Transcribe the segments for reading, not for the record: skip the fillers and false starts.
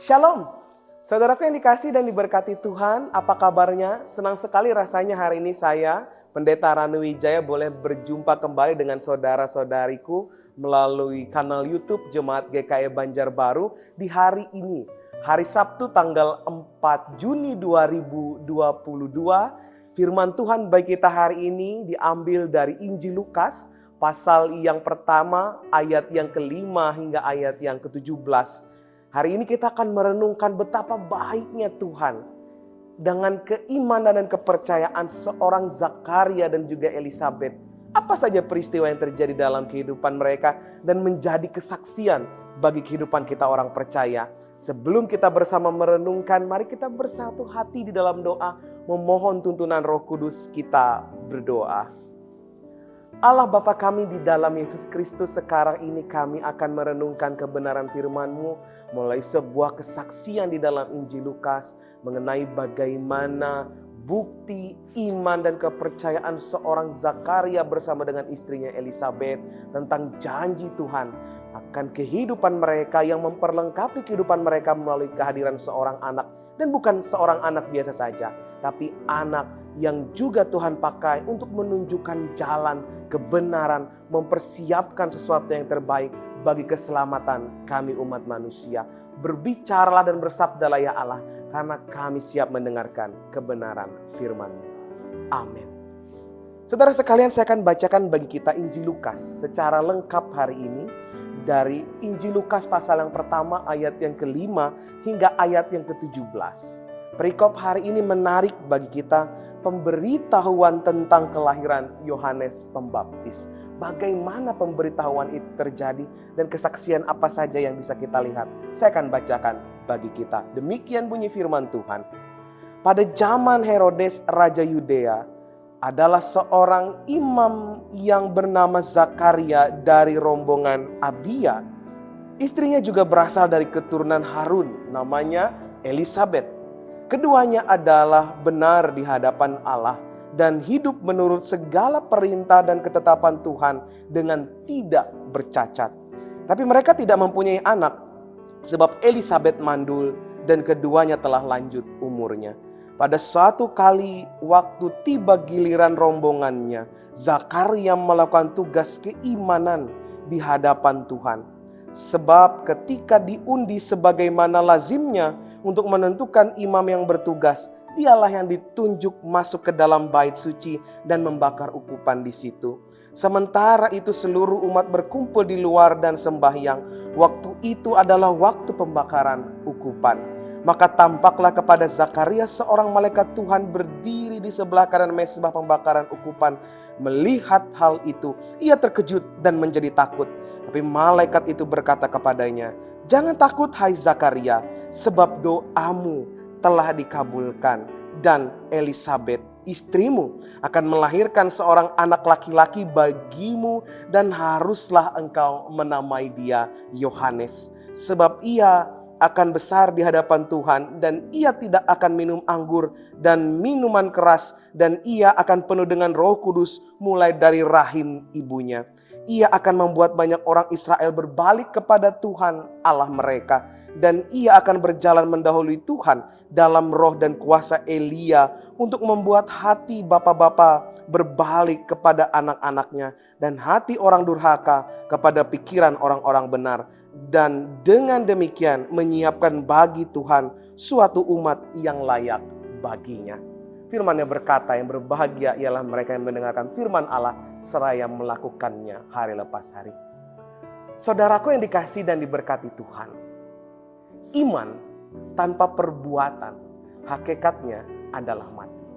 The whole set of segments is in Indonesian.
Shalom, saudaraku yang dikasih dan diberkati Tuhan, apa kabarnya? Senang sekali rasanya hari ini saya, Pendeta Ranu Wijaya, boleh berjumpa kembali dengan saudara-saudariku melalui kanal YouTube Jemaat GKI Banjarbaru di hari ini, hari Sabtu tanggal 4 Juni 2022. Firman Tuhan bagi kita hari ini diambil dari Injil Lukas, pasal yang pertama, ayat yang kelima hingga ayat yang ke-17. Hari ini kita akan merenungkan betapa baiknya Tuhan dengan keimanan dan kepercayaan seorang Zakaria dan juga Elisabet. Apa saja peristiwa yang terjadi dalam kehidupan mereka dan menjadi kesaksian bagi kehidupan kita orang percaya. Sebelum kita bersama merenungkan, mari kita bersatu hati di dalam doa, memohon tuntunan Roh Kudus. Kita berdoa. Allah Bapa kami di dalam Yesus Kristus, sekarang ini kami akan merenungkan kebenaran firman-Mu mulai sebuah kesaksian di dalam Injil Lukas mengenai bagaimana bukti iman dan kepercayaan seorang Zakaria bersama dengan istrinya Elisabet tentang janji Tuhan akan kehidupan mereka yang memperlengkapi kehidupan mereka melalui kehadiran seorang anak. Dan bukan seorang anak biasa saja, tapi anak yang juga Tuhan pakai untuk menunjukkan jalan kebenaran, mempersiapkan sesuatu yang terbaik bagi keselamatan kami umat manusia. Berbicaralah dan bersabdalah ya Allah, karena kami siap mendengarkan kebenaran firman-Mu. Amin. Saudara sekalian, saya akan bacakan bagi kita Injil Lukas secara lengkap hari ini. Dari Injil Lukas pasal yang pertama ayat yang kelima hingga ayat yang ke-17. Perikop hari ini menarik bagi kita, pemberitahuan tentang kelahiran Yohanes Pembaptis. Bagaimana pemberitahuan itu terjadi dan kesaksian apa saja yang bisa kita lihat. Saya akan bacakan bagi kita. Demikian bunyi firman Tuhan. Pada zaman Herodes Raja Yudea, adalah seorang imam yang bernama Zakaria dari rombongan Abia. Istrinya juga berasal dari keturunan Harun, namanya Elisabet. Keduanya adalah benar di hadapan Allah dan hidup menurut segala perintah dan ketetapan Tuhan dengan tidak bercacat. Tapi mereka tidak mempunyai anak sebab Elisabet mandul dan keduanya telah lanjut umurnya. Pada suatu kali waktu tiba giliran rombongannya, Zakaria melakukan tugas keimanan di hadapan Tuhan. Sebab ketika diundi sebagaimana lazimnya untuk menentukan imam yang bertugas, dialah yang ditunjuk masuk ke dalam bait suci dan membakar ukupan di situ. Sementara itu seluruh umat berkumpul di luar dan sembahyang. Waktu itu adalah waktu pembakaran ukupan. Maka tampaklah kepada Zakaria seorang malaikat Tuhan berdiri di sebelah kanan mezbah pembakaran ukupan. Melihat hal itu, ia terkejut dan menjadi takut. Tapi malaikat itu berkata kepadanya, "Jangan takut hai Zakaria, sebab doamu telah dikabulkan. Dan Elisabet, istrimu, akan melahirkan seorang anak laki-laki bagimu dan haruslah engkau menamai dia Yohanes. Sebab ia akan besar di hadapan Tuhan dan ia tidak akan minum anggur dan minuman keras dan ia akan penuh dengan Roh Kudus mulai dari rahim ibunya. Ia akan membuat banyak orang Israel berbalik kepada Tuhan Allah mereka dan ia akan berjalan mendahului Tuhan dalam roh dan kuasa Elia untuk membuat hati bapa-bapa berbalik kepada anak-anaknya dan hati orang durhaka kepada pikiran orang-orang benar. Dan dengan demikian menyiapkan bagi Tuhan suatu umat yang layak baginya." Firman-Nya berkata, yang berbahagia ialah mereka yang mendengarkan firman Allah seraya melakukannya hari lepas hari. Saudaraku yang dikasihi dan diberkati Tuhan, iman tanpa perbuatan hakikatnya adalah mati.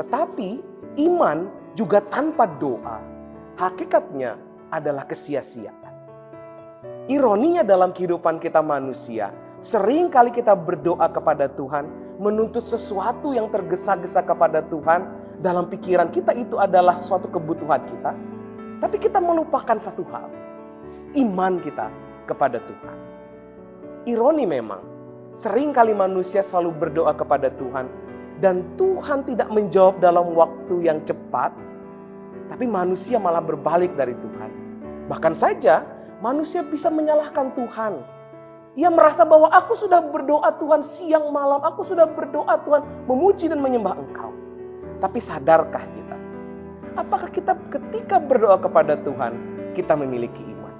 Tetapi iman juga tanpa doa hakikatnya adalah kesia-siaan. Ironinya dalam kehidupan kita manusia, sering kali kita berdoa kepada Tuhan, menuntut sesuatu yang tergesa-gesa kepada Tuhan. Dalam pikiran kita itu adalah suatu kebutuhan kita. Tapi kita melupakan satu hal, iman kita kepada Tuhan. Ironi memang, sering kali manusia selalu berdoa kepada Tuhan, dan Tuhan tidak menjawab dalam waktu yang cepat, tapi manusia malah berbalik dari Tuhan. Bahkan saja, manusia bisa menyalahkan Tuhan. Ia merasa bahwa aku sudah berdoa Tuhan siang malam, aku sudah berdoa Tuhan memuji dan menyembah Engkau. Tapi sadarkah kita? Apakah kita ketika berdoa kepada Tuhan, kita memiliki iman?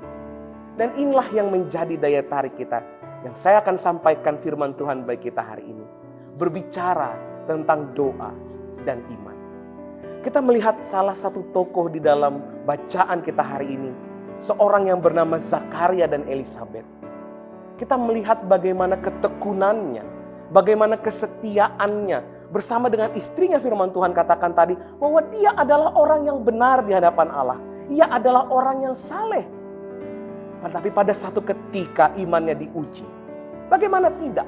Dan inilah yang menjadi daya tarik kita, yang saya akan sampaikan firman Tuhan bagi kita hari ini. Berbicara tentang doa dan iman. Kita melihat salah satu tokoh di dalam bacaan kita hari ini. Seorang yang bernama Zakaria dan Elisabet. Kita melihat bagaimana ketekunannya, bagaimana kesetiaannya. Bersama dengan istrinya firman Tuhan katakan tadi bahwa dia adalah orang yang benar di hadapan Allah. Ia adalah orang yang saleh. Tapi pada satu ketika imannya diuji. Bagaimana tidak?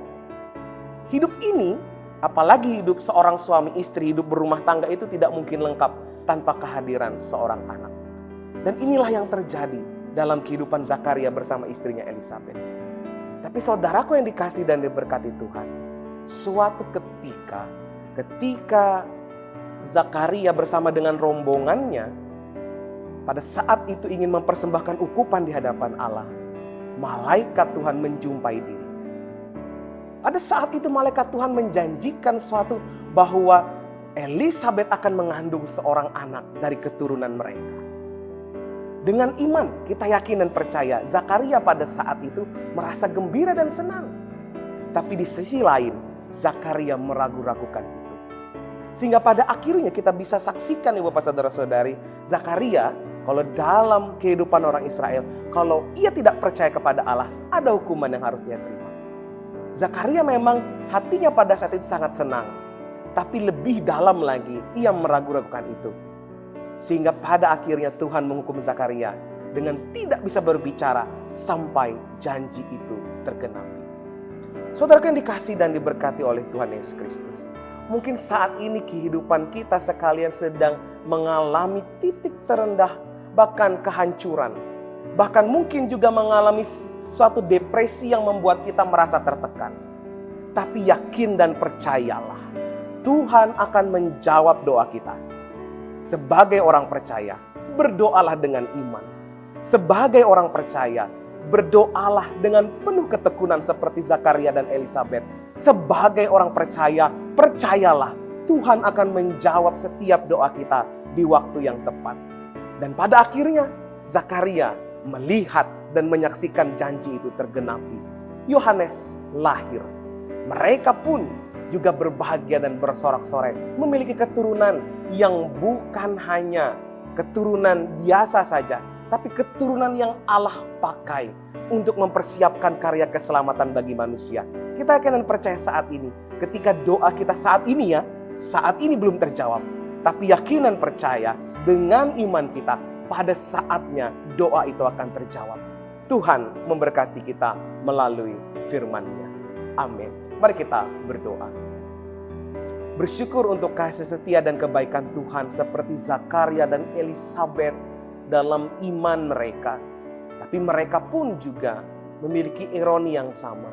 Hidup ini, apalagi hidup seorang suami istri, hidup berumah tangga itu tidak mungkin lengkap tanpa kehadiran seorang anak. Dan inilah yang terjadi dalam kehidupan Zakaria bersama istrinya Elisabet. Tapi saudaraku yang dikasihi dan diberkati Tuhan, suatu ketika Zakaria bersama dengan rombongannya pada saat itu ingin mempersembahkan ukupan di hadapan Allah, malaikat Tuhan menjumpai dirinya. Pada saat itu malaikat Tuhan menjanjikan suatu bahwa Elisabet akan mengandung seorang anak dari keturunan mereka. Dengan iman kita yakin dan percaya Zakaria pada saat itu merasa gembira dan senang. Tapi di sisi lain Zakaria meragu-ragukan itu. Sehingga pada akhirnya kita bisa saksikan ya Bapak Saudara-saudari, Zakaria kalau dalam kehidupan orang Israel, kalau ia tidak percaya kepada Allah, ada hukuman yang harus ia terima. Zakaria memang hatinya pada saat itu sangat senang. Tapi lebih dalam lagi ia meragu-ragukan itu. Sehingga pada akhirnya Tuhan menghukum Zakaria dengan tidak bisa berbicara sampai janji itu tergenapi. Saudara yang dikasihi dan diberkati oleh Tuhan Yesus Kristus. Mungkin saat ini kehidupan kita sekalian sedang mengalami titik terendah, bahkan kehancuran. Bahkan mungkin juga mengalami suatu depresi yang membuat kita merasa tertekan. Tapi yakin dan percayalah, Tuhan akan menjawab doa kita. Sebagai orang percaya, berdoalah dengan iman. Sebagai orang percaya, berdoalah dengan penuh ketekunan seperti Zakaria dan Elisabet. Sebagai orang percaya, percayalah Tuhan akan menjawab setiap doa kita di waktu yang tepat. Dan pada akhirnya Zakaria melihat dan menyaksikan janji itu tergenapi. Yohanes lahir. Mereka pun juga berbahagia dan bersorak-sorai memiliki keturunan yang bukan hanya keturunan biasa saja, tapi keturunan yang Allah pakai untuk mempersiapkan karya keselamatan bagi manusia. Kita akan percaya saat ini, ketika doa kita saat ini belum terjawab, tapi yakin dan percaya dengan iman kita pada saatnya doa itu akan terjawab. Tuhan memberkati kita melalui firman-Nya. Amin. Mari kita berdoa. Bersyukur untuk kasih setia dan kebaikan Tuhan seperti Zakaria dan Elisabet dalam iman mereka. Tapi mereka pun juga memiliki ironi yang sama.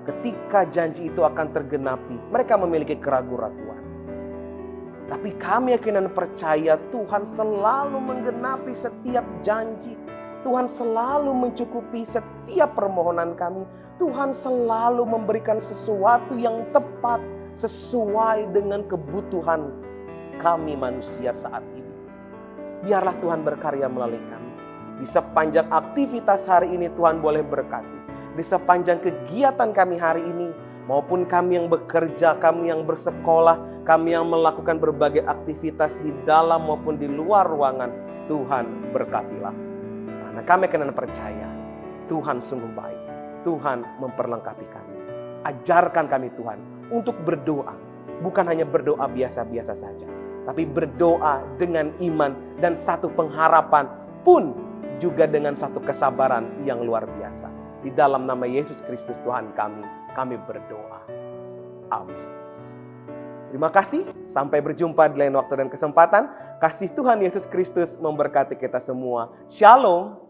Ketika janji itu akan tergenapi, mereka memiliki keraguan-raguan. Tapi kami yakin dan percaya Tuhan selalu menggenapi setiap janji. Tuhan selalu mencukupi setiap permohonan kami. Tuhan selalu memberikan sesuatu yang tepat sesuai dengan kebutuhan kami manusia saat ini. Biarlah Tuhan berkarya melalui kami. Di sepanjang aktivitas hari ini Tuhan boleh berkati. Di sepanjang kegiatan kami hari ini, maupun kami yang bekerja, kami yang bersekolah, kami yang melakukan berbagai aktivitas di dalam maupun di luar ruangan, Tuhan berkatilah. Karena kami akan percaya Tuhan sungguh baik. Tuhan memperlengkapi kami. Ajarkan kami Tuhan untuk berdoa. Bukan hanya berdoa biasa-biasa saja, tapi berdoa dengan iman dan satu pengharapan pun juga dengan satu kesabaran yang luar biasa. Di dalam nama Yesus Kristus Tuhan kami berdoa. Amin. Terima kasih. Sampai berjumpa di lain waktu dan kesempatan. Kasih Tuhan Yesus Kristus memberkati kita semua. Shalom.